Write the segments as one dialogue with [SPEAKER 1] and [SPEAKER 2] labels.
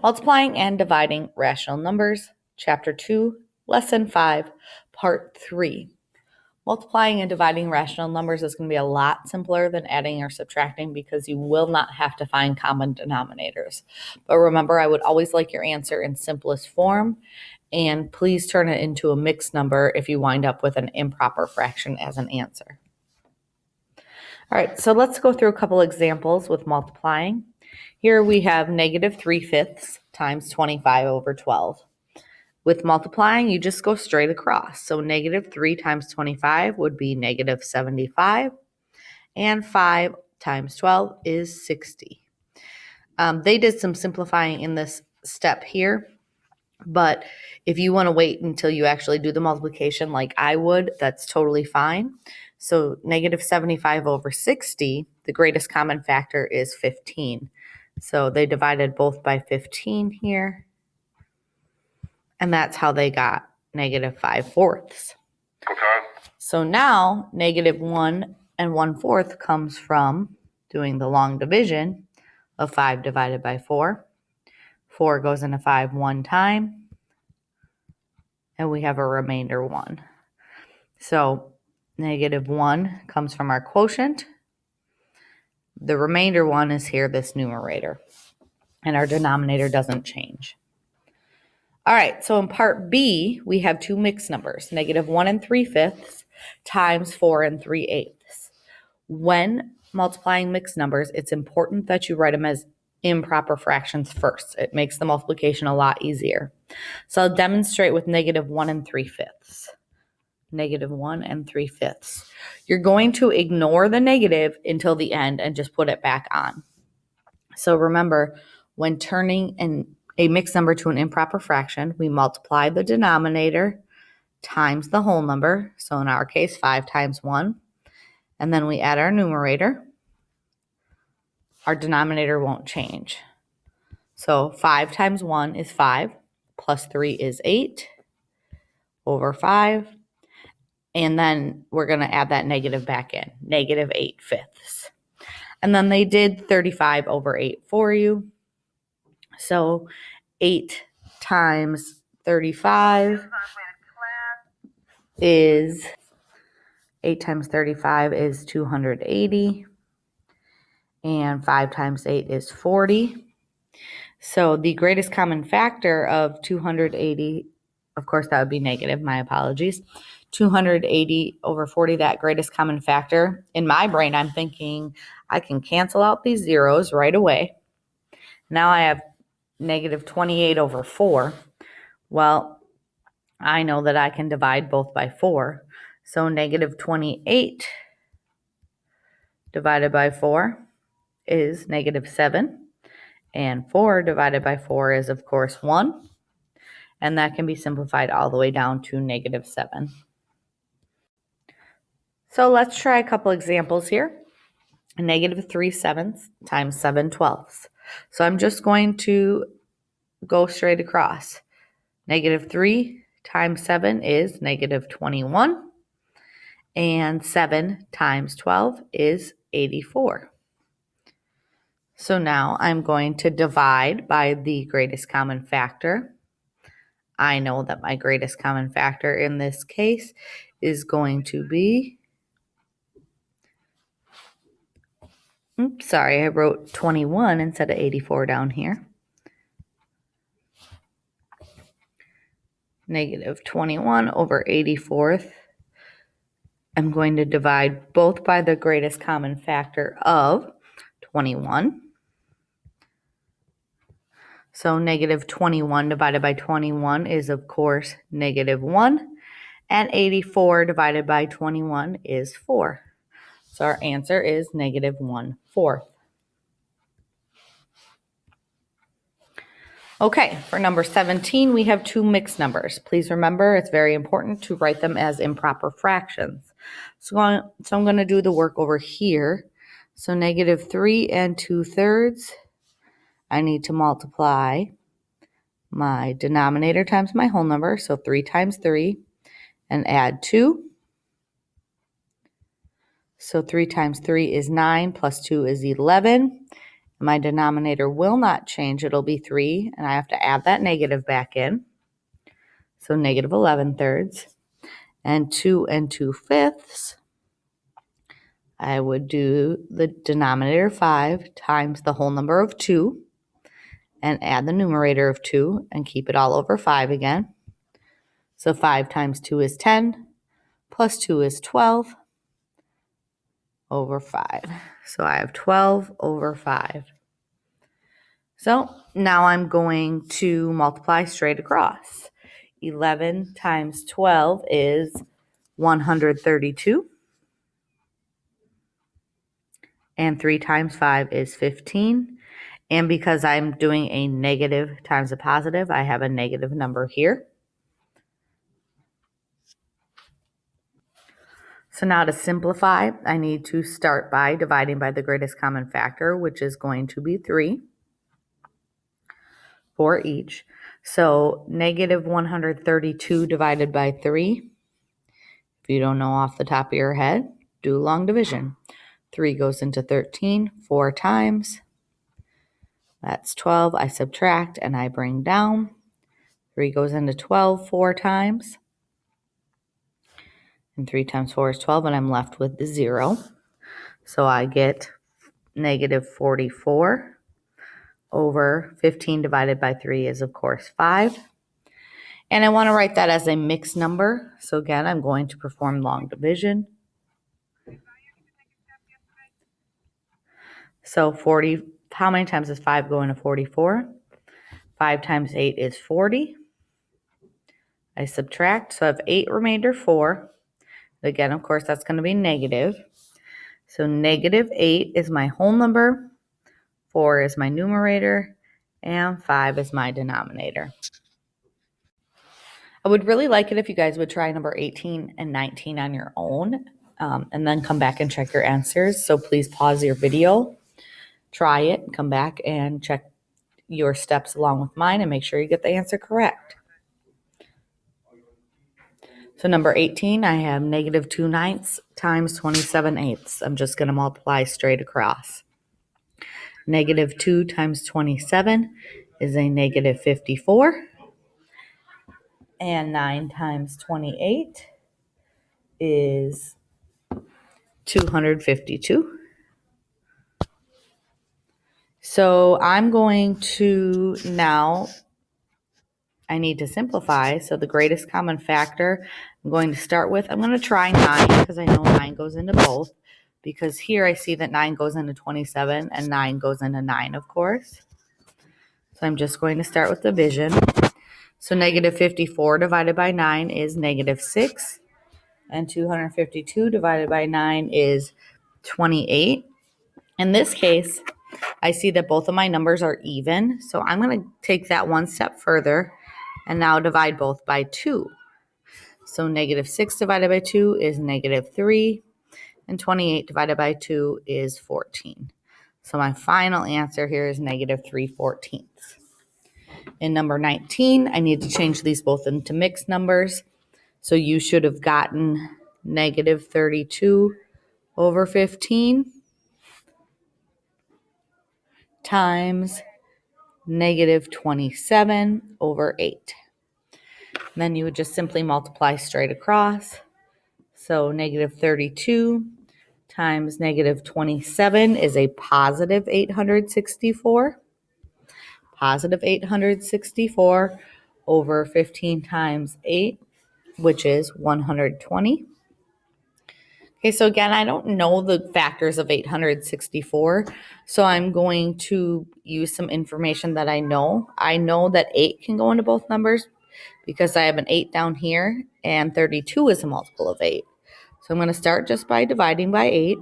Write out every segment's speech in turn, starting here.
[SPEAKER 1] Multiplying and dividing rational numbers, Chapter 2, Lesson 5, Part 3. Multiplying and dividing rational numbers is going to be a lot simpler than adding or subtracting because you will not have to find common denominators. But remember, I would always like your answer in simplest form, and please turn it into a mixed number if you wind up with an improper fraction as an answer. All right, so let's go through a couple examples with multiplying. Here we have -3/5 times 25 over 12. With multiplying, you just go straight across. So -3 times 25 would be -75, and 5 times 12 is 60. They did some simplifying in this step here, but if you want to wait until you actually do the multiplication like I would, that's totally fine. So -75 over 60, the greatest common factor is 15. So they divided both by 15 here. And that's how they got -5/4.
[SPEAKER 2] Okay.
[SPEAKER 1] So now -1 and 1/4 comes from doing the long division of 5 divided by 4. 4 goes into 5 one time, and we have a remainder 1. So -1 comes from our quotient. The remainder 1 is here, this numerator, and our denominator doesn't change. All right, so in part B, we have two mixed numbers, -1 and 3/5 times 4 and 3/8. When multiplying mixed numbers, it's important that you write them as improper fractions first. It makes the multiplication a lot easier. So I'll demonstrate with -1 and 3/5. -1 and 3/5. You're going to ignore the negative until the end and just put it back on. So remember, when turning a mixed number to an improper fraction, we multiply the denominator times the whole number. So in our case, 5 times 1. And then we add our numerator. Our denominator won't change. So 5 times 1 is 5, plus 3 is 8 over 5. And then we're going to add that negative back in, -8/5. And then they did 35 over 8 for you. So 8 times 35 is 280, and 5 times 8 is 40. So the greatest common factor of 280, of course that would be negative, my apologies, 280 over 40, that greatest common factor, in my brain I'm thinking I can cancel out these zeros right away. Now I have -28 over 4. Well, I know that I can divide both by 4. So -28 divided by 4 is -7. And 4 divided by 4 is, of course, 1. And that can be simplified all the way down to -7. So let's try a couple examples here. -3/7 times 7/12. So I'm just going to go straight across. -3 times 7 is -21. And 7 times 12 is 84. So now I'm going to divide by the greatest common factor. I know that my greatest common factor in this case is going to be, sorry, I wrote 21 instead of 84 down here. -21 over 84th. I'm going to divide both by the greatest common factor of 21. So -21 divided by 21 is, of course, -1. And 84 divided by 21 is 4. So our answer is -1/4. Okay, for number 17, we have two mixed numbers. Please remember, it's very important to write them as improper fractions. So I'm going to do the work over here. So -3 and 2/3. I need to multiply my denominator times my whole number, so 3 times 3, and add 2. So 3 times 3 is 9, plus 2 is 11, My denominator will not change. It'll be 3, and I have to add that negative back in. So negative 11/3. And 2 2/5. I would do the denominator 5 times the whole number of 2 and add the numerator of 2 and keep it all over 5 again. So 5 times 2 is 10, plus 2 is 12 over 5. So I have 12 over 5. So now I'm going to multiply straight across. 11 times 12 is 132. And 3 times 5 is 15. And because I'm doing a negative times a positive, I have a negative number here. So now to simplify, I need to start by dividing by the greatest common factor, which is going to be 3 for each. So negative 132 divided by 3. If you don't know off the top of your head, do long division. 3 goes into 13 4 times. That's 12. I subtract and I bring down. 3 goes into 12 4 times. And 3 times 4 is 12, and I'm left with the 0. So I get negative 44 over 15 divided by 3 is, of course, 5. And I want to write that as a mixed number. So again, I'm going to perform long division. So 40, how many times does 5 go into 44? 5 times 8 is 40. I subtract, so I have 8 remainder 4. Again, of course, that's going to be negative. So negative 8 is my whole number, 4 is my numerator, and 5 is my denominator. I would really like it if you guys would try number 18 and 19 on your own, and then come back and check your answers. So please pause your video, try it, come back and check your steps along with mine and make sure you get the answer correct. So number 18, I have negative 2/9 times 27/8. I'm just going to multiply straight across. Negative 2 times 27 is a negative 54. And 9 times 28 is 252. So I'm going to now, I need to simplify. So the greatest common factor I'm going to start with, I'm going to try 9 because I know 9 goes into both. Because here I see that 9 goes into 27 and 9 goes into 9, of course. So I'm just going to start with division. So negative 54 divided by 9 is negative 6. And 252 divided by 9 is 28. In this case, I see that both of my numbers are even. So I'm going to take that one step further and now divide both by 2. So negative 6 divided by 2 is negative 3. And 28 divided by 2 is 14. So my final answer here is negative 3/14. In number 19, I need to change these both into mixed numbers. So you should have gotten negative 32 over 15 times negative 27 over 8. And then you would just simply multiply straight across. So negative 32 times negative 27 is a positive 864. Positive 864 over 15 times 8, which is 120. Okay, so again, I don't know the factors of 864, so I'm going to use some information that I know. I know that 8 can go into both numbers because I have an 8 down here, and 32 is a multiple of 8. So I'm going to start just by dividing by 8.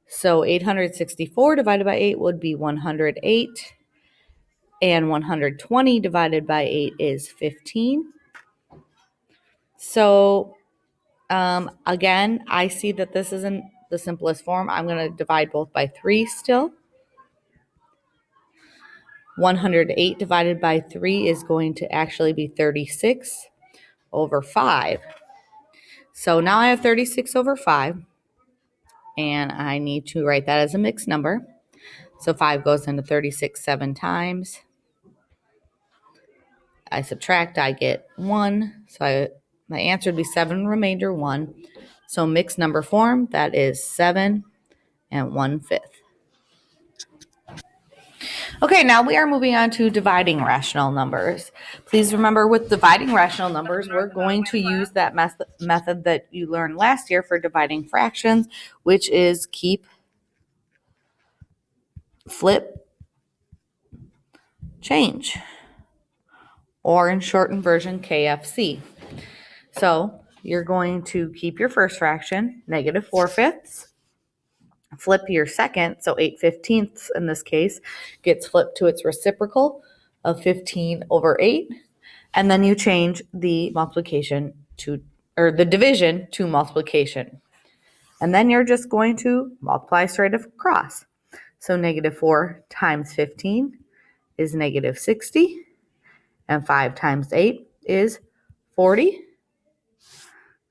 [SPEAKER 1] So 864 divided by 8 would be 108, and 120 divided by 8 is 15. So again, I see that this isn't the simplest form. I'm going to divide both by 3 still. 108 divided by 3 is going to actually be 36 over 5. So now I have 36 over 5, and I need to write that as a mixed number. So 5 goes into 36 7 times. I subtract, I get 1. So my answer would be 7, remainder 1. So mixed number form, that is 7 1/5. Okay, now we are moving on to dividing rational numbers. Please remember, with dividing rational numbers, we're going to use that method that you learned last year for dividing fractions, which is keep, flip, change, or in shortened version, KFC. So you're going to keep your first fraction, -4/5. Flip your second, so 8/15 in this case, gets flipped to its reciprocal of 15/8. And then you change the multiplication to, or the division to multiplication. And then you're just going to multiply straight across. So -4 times 15 is -60. And 5 times 8 is 40.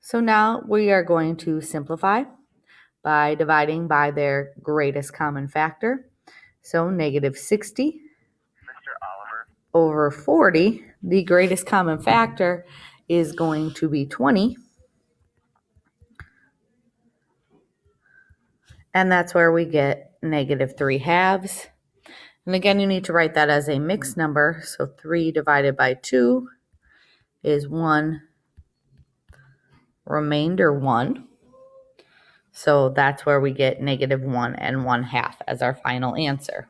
[SPEAKER 1] So now we are going to simplify by dividing by their greatest common factor. So -60 over 40, the greatest common factor is going to be 20. And that's where we get -3/2. And again, you need to write that as a mixed number. So 3 divided by 2 is 1, remainder 1. So that's where we get -1 1/2 as our final answer.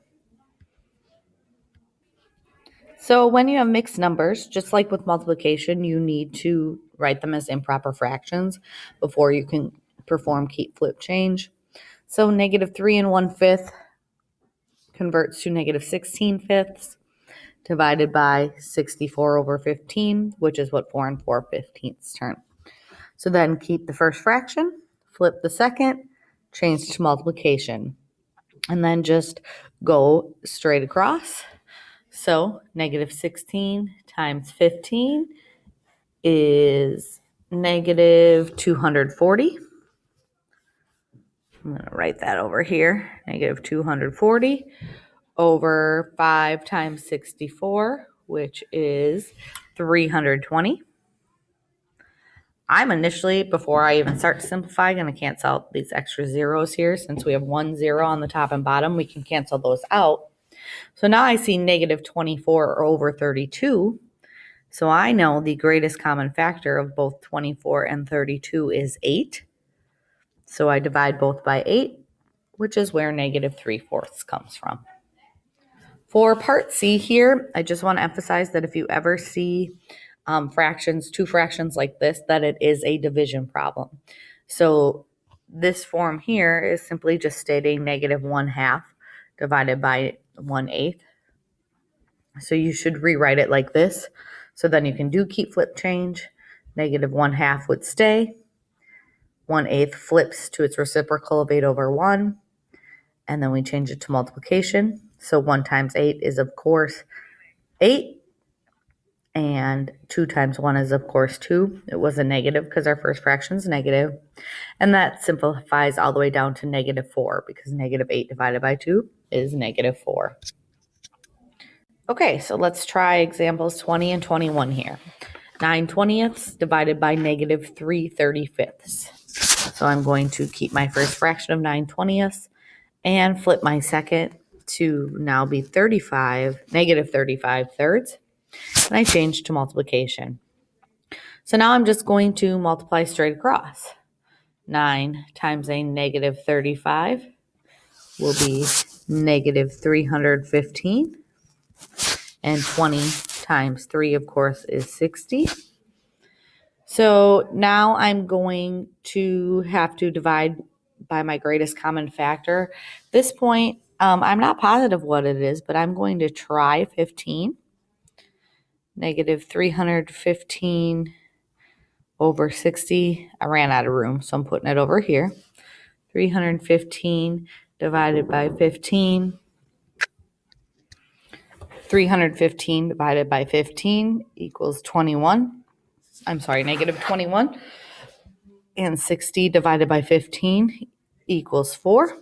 [SPEAKER 1] So when you have mixed numbers, just like with multiplication, you need to write them as improper fractions before you can perform keep, flip, change. So -3 1/5 converts to -16/5 divided by 64/15, which is what 4 4/15 turn. So then keep the first fraction, flip the second, change to multiplication, and then just go straight across. So -16 times 15 is -240. I'm going to write that over here, -240 over 5 times 64, which is 320. I'm initially, before I even start to simplify, going to cancel out these extra zeros here. Since we have 1 0 on the top and bottom, we can cancel those out. So now I see -24 over 32. So I know the greatest common factor of both 24 and 32 is 8. So I divide both by 8, which is where -3/4 comes from. For part C here, I just want to emphasize that if you ever see fractions, two fractions like this, that it is a division problem. So this form here is simply just stating -1/2 divided by 1/8. So you should rewrite it like this. So then you can do keep, flip, change. -1/2 would stay. 1/8 flips to its reciprocal of 8/1. And then we change it to multiplication. So 1 times 8 is, of course, 8. And 2 times 1 is, of course, 2. It was a negative because our first fraction is negative. And that simplifies all the way down to -4 because -8 divided by 2 is -4. Okay, so let's try examples 20 and 21 here. 9/20 divided by -3/35. So I'm going to keep my first fraction of 9/20 and flip my second to now be -35 thirds. And I change to multiplication. So now I'm just going to multiply straight across. 9 times a -35 will be -315. And 20 times 3, of course, is 60. So now I'm going to have to divide by my greatest common factor. At this point, I'm not positive what it is, but I'm going to try 15. -315 over 60. I ran out of room, so I'm putting it over here. 315 divided by 15. 315 divided by 15 equals 21. I'm sorry, -21. And 60 divided by 15 equals 4.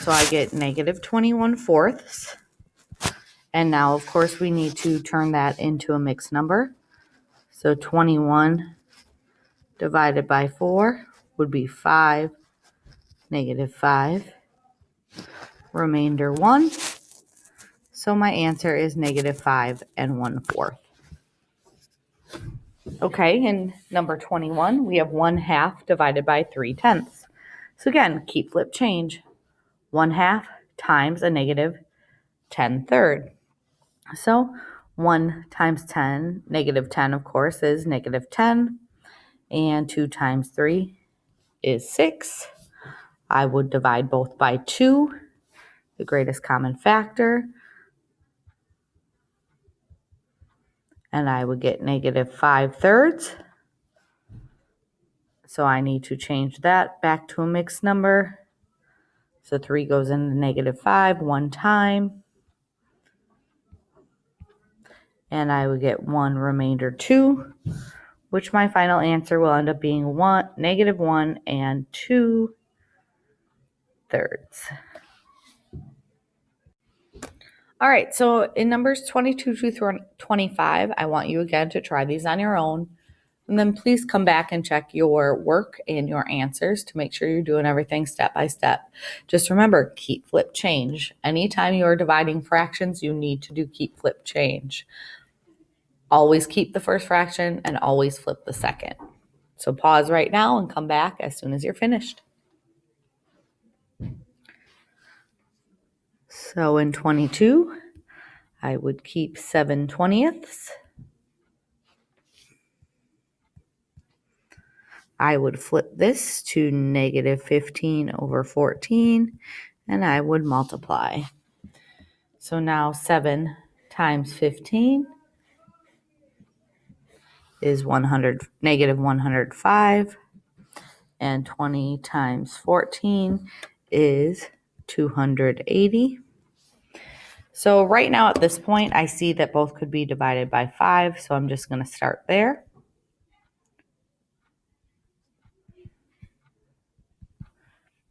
[SPEAKER 1] So I get negative 21/4. And now, of course, we need to turn that into a mixed number. So 21 divided by 4 would be 5, negative 5, remainder 1. So my answer is negative 5 1/4. Okay, in number 21, we have 1/2 divided by 3/10. So again, keep flip change. 1/2 times a negative 10/3. So 1 times 10, negative 10, of course, is negative 10. And 2 times 3 is 6. I would divide both by 2, the greatest common factor. And I would get negative 5/3. So I need to change that back to a mixed number. So 3 goes into negative 5 one time. And I would get 1 remainder 2, which my final answer will end up being negative 1 2/3. All right, so in numbers 22 through 25, I want you again to try these on your own. And then please come back and check your work and your answers to make sure you're doing everything step by step. Just remember, keep flip change. Anytime you are dividing fractions, you need to do keep flip change. Always keep the first fraction and always flip the second. So pause right now and come back as soon as you're finished. So in 22, I would keep 7/20. I would flip this to negative 15/14, and I would multiply. So now 7 times 15 is negative 105, and 20 times 14 is 280. So right now at this point, I see that both could be divided by 5, so I'm just going to start there.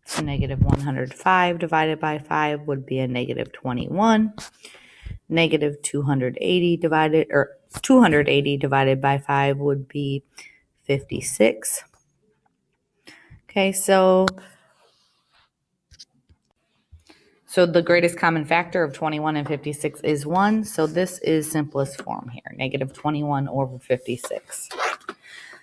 [SPEAKER 1] So negative 105 divided by 5 would be a negative 21. Negative 280 divided by 5 would be 56. Okay, so the greatest common factor of 21 and 56 is 1. So this is simplest form here, negative 21 over 56.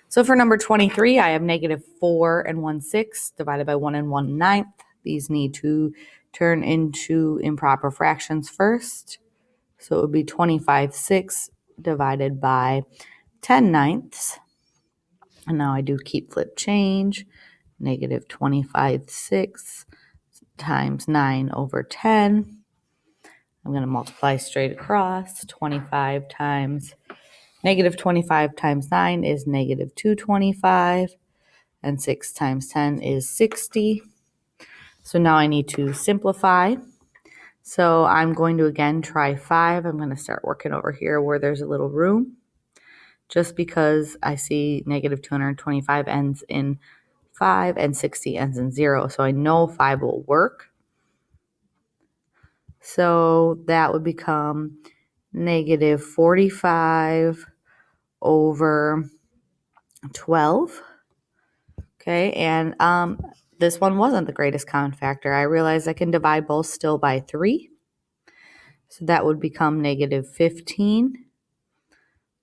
[SPEAKER 1] So for number 23, I have negative 4 1/6 divided by 1 1/9. These need to turn into improper fractions first. So it would be 25/6 divided by 10/9. And now I do keep flip change. Negative 25/6 times 9 over 10. I'm going to multiply straight across. Negative 25 times 9 is negative 225. And 6 times 10 is 60. So now I need to simplify. So I'm going to again try 5. I'm going to start working over here where there's a little room. Just because I see negative 225 ends in 5 and 60 ends in 0. So I know 5 will work. So that would become negative 45 over 12. Okay, and this one wasn't the greatest common factor. I realized I can divide both still by 3. So that would become negative 15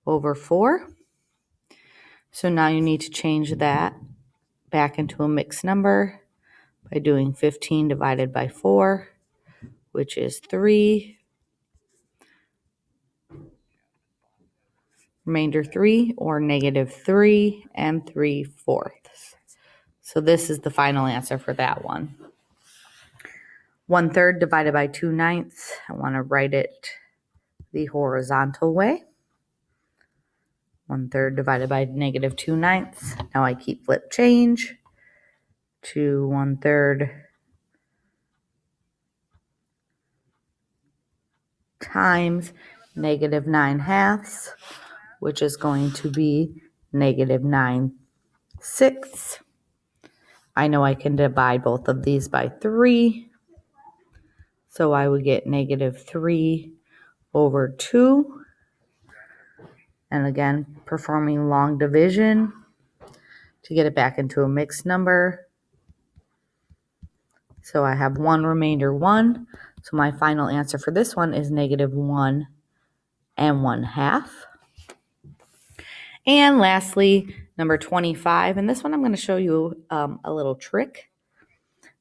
[SPEAKER 1] over 4. So now you need to change that back into a mixed number by doing 15 divided by 4, which is 3. Remainder 3, or negative 3 3/4. So this is the final answer for that one. 1/3 divided by 2/9. I want to write it the horizontal way. 1/3 divided by negative 2/9. Now I keep flip change to 1/3 times negative 9/2, which is going to be negative 9/6. I know I can divide both of these by 3. So I would get negative 3 over 2. And again, performing long division to get it back into a mixed number. So I have 1 remainder 1. So my final answer for this one is negative 1 and 1/2. And lastly, number 25. And this one I'm going to show you a little trick.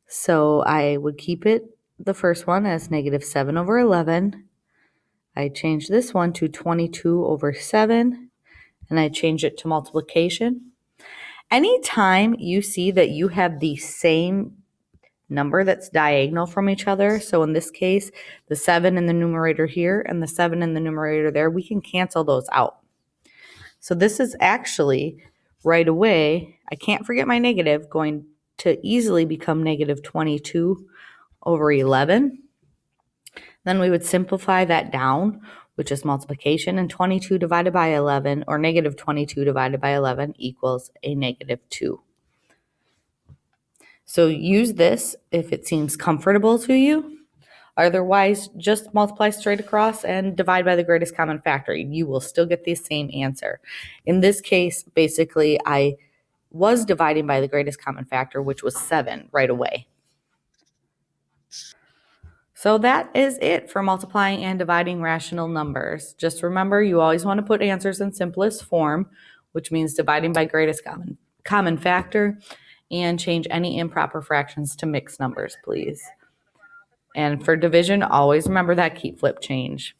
[SPEAKER 1] So I would keep it, the first one, as negative 7 over 11. I change this one to 22 over 7. And I change it to multiplication. Anytime you see that you have the same number that's diagonal from each other, so in this case, the 7 in the numerator here and the 7 in the numerator there, we can cancel those out. So this is actually, right away, I can't forget my negative, going to easily become negative 22 over 11. Then we would simplify that down, which is multiplication, and 22 divided by 11, or negative 22 divided by 11, equals a negative 2. So use this if it seems comfortable to you. Otherwise, just multiply straight across and divide by the greatest common factor. You will still get the same answer. In this case, basically, I was dividing by the greatest common factor, which was 7, right away. So that is it for multiplying and dividing rational numbers. Just remember, you always want to put answers in simplest form, which means dividing by greatest common factor, and change any improper fractions to mixed numbers, please. And for division, always remember that keep flip change.